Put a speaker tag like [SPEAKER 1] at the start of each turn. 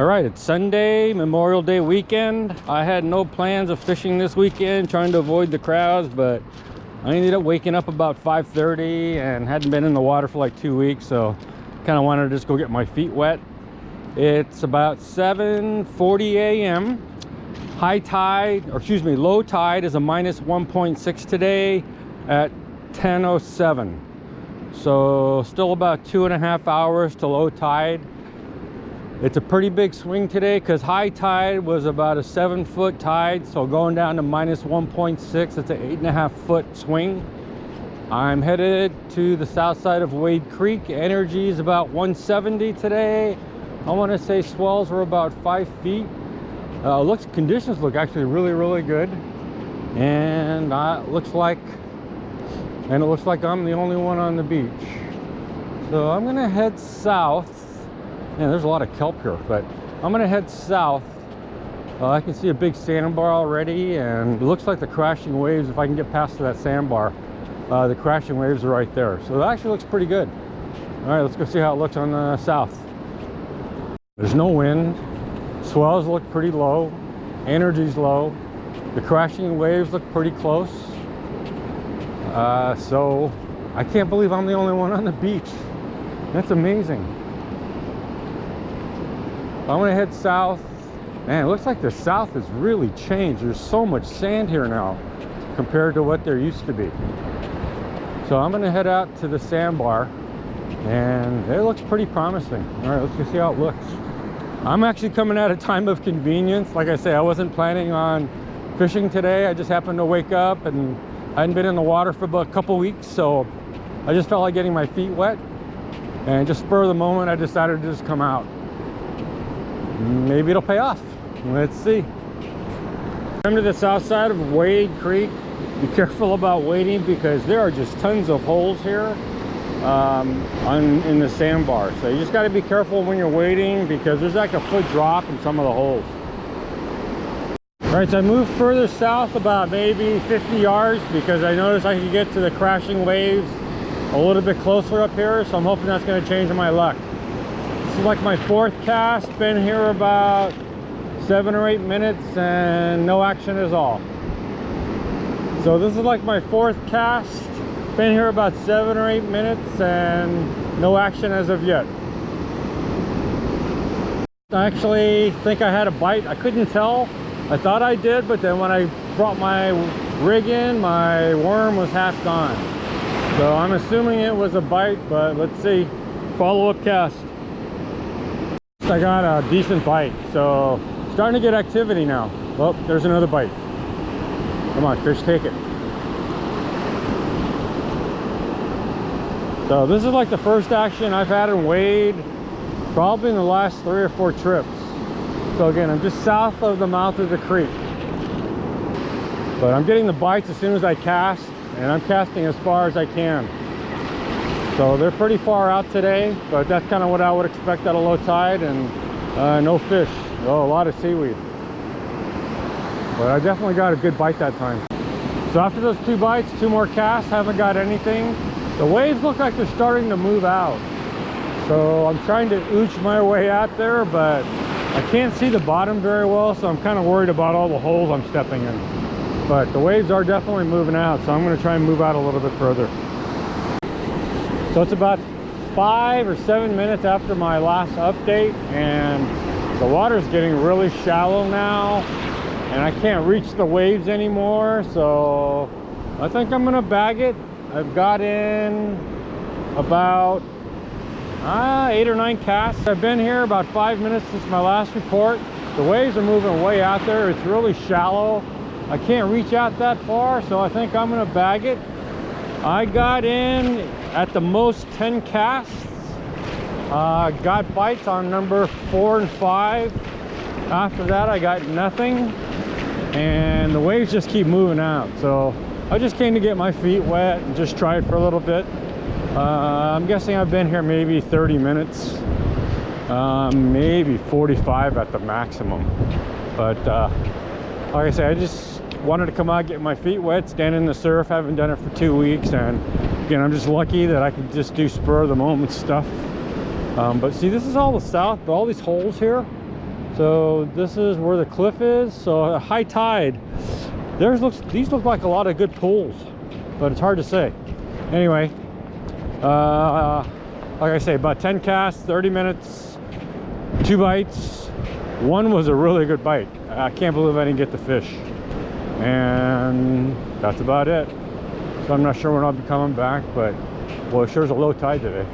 [SPEAKER 1] All right, it's Sunday, Memorial Day weekend. I had no plans of fishing this weekend, trying to avoid the crowds, but I ended up waking up about 5:30 and hadn't been in the water for like 2 weeks, so kind of wanted to just go get my feet wet. It's about 7:40 a.m. High tide, or excuse me, low tide is a minus 1.6 today at 10:07. So still about 2.5 hours to low tide. It's a pretty big swing today because high tide was about a 7-foot tide, so going down to minus 1.6, it's an 8.5-foot swing. I'm headed to the south side of Wade Creek. Energy is about 170 today. I want to say swells were about 5 feet. Conditions look actually really good, and it looks like I'm the only one on the beach. So I'm gonna head south. Yeah, there's a lot of kelp here, but I'm gonna head south. I can see a big sandbar already, and it looks like the crashing waves, if I can get past that sandbar, the crashing waves are right there. So it actually looks pretty good. All right, let's go see how it looks on the south. There's no wind. Swells look pretty low. Energy's low. The crashing waves look pretty close. So I can't believe I'm the only one on the beach. That's amazing. I'm gonna head south. Man, it looks like the south has really changed. There's so much sand here now compared to what there used to be. So I'm gonna head out to the sandbar, and it looks pretty promising. All right, let's go see how it looks. I'm actually coming at a time of convenience. Like I say, I wasn't planning on fishing today. I just happened to wake up and I hadn't been in the water for about a couple weeks, so I just felt like getting my feet wet, and just spur of the moment I decided to just come out. Maybe it'll pay off. Let's see. I'm to the south side of Wade Creek. Be careful about wading because there are just tons of holes here in the sandbar. So you just got to be careful when you're wading because there's like a foot drop in some of the holes. All right, so I moved further south about maybe 50 yards because I noticed I could get to the crashing waves a little bit closer up here. So I'm hoping that's going to change my luck. This is like my 4th cast. Been here about 7 or 8 minutes and no action at all. So this is like my 4th cast. Been here about 7 or 8 minutes and no action as of yet. I actually think I had a bite. I couldn't tell. I thought I did, but then when I brought my rig in, my worm was half gone. So I'm assuming it was a bite, but let's see. Follow-up cast. I got a decent bite, so starting to get activity now. Oh, there's another bite. Come on, fish, take it. So this is like the first action I've had in Wade probably in the last 3 or 4 trips. So again, I'm just south of the mouth of the creek, but I'm getting the bites as soon as I cast, and I'm casting as far as I can. So they're pretty far out today, but that's kind of what I would expect at a low tide, and no fish. Oh, a lot of seaweed. But I definitely got a good bite that time. So after those 2 bites, 2 more casts, haven't got anything. The waves look like they're starting to move out. So I'm trying to ooch my way out there, but I can't see the bottom very well, so I'm kind of worried about all the holes I'm stepping in. But the waves are definitely moving out, so I'm going to try and move out a little bit further. So it's about 5 or 7 minutes after my last update, and the water's getting really shallow now, and I can't reach the waves anymore, so I think I'm gonna bag it. I've got in about 8 or 9 casts. I've been here about 5 minutes since my last report. The waves are moving way out there. It's really shallow. I can't reach out that far, so I think I'm gonna bag it. I got in at the most 10 casts. Got bites on number 4 and 5. After that, I got nothing, and the waves just keep moving out. So I just came to get my feet wet and just try it for a little bit. I'm guessing I've been here maybe 30 minutes, maybe 45 at the maximum. But like I say, I just wanted to come out, get my feet wet, stand in the surf. Haven't done it for 2 weeks, and again, I'm just lucky that I could just do spur of the moment stuff. But see, this is all the south, but all these holes here, So this is where the cliff is. So at high tide, these look like a lot of good pools, but it's hard to say. Anyway, like I say, about 10 casts, 30 minutes, 2 bites. One was a really good bite. I can't believe I didn't get the fish. And that's about it. So I'm not sure when I'll be coming back, but well, it sure is a low tide today.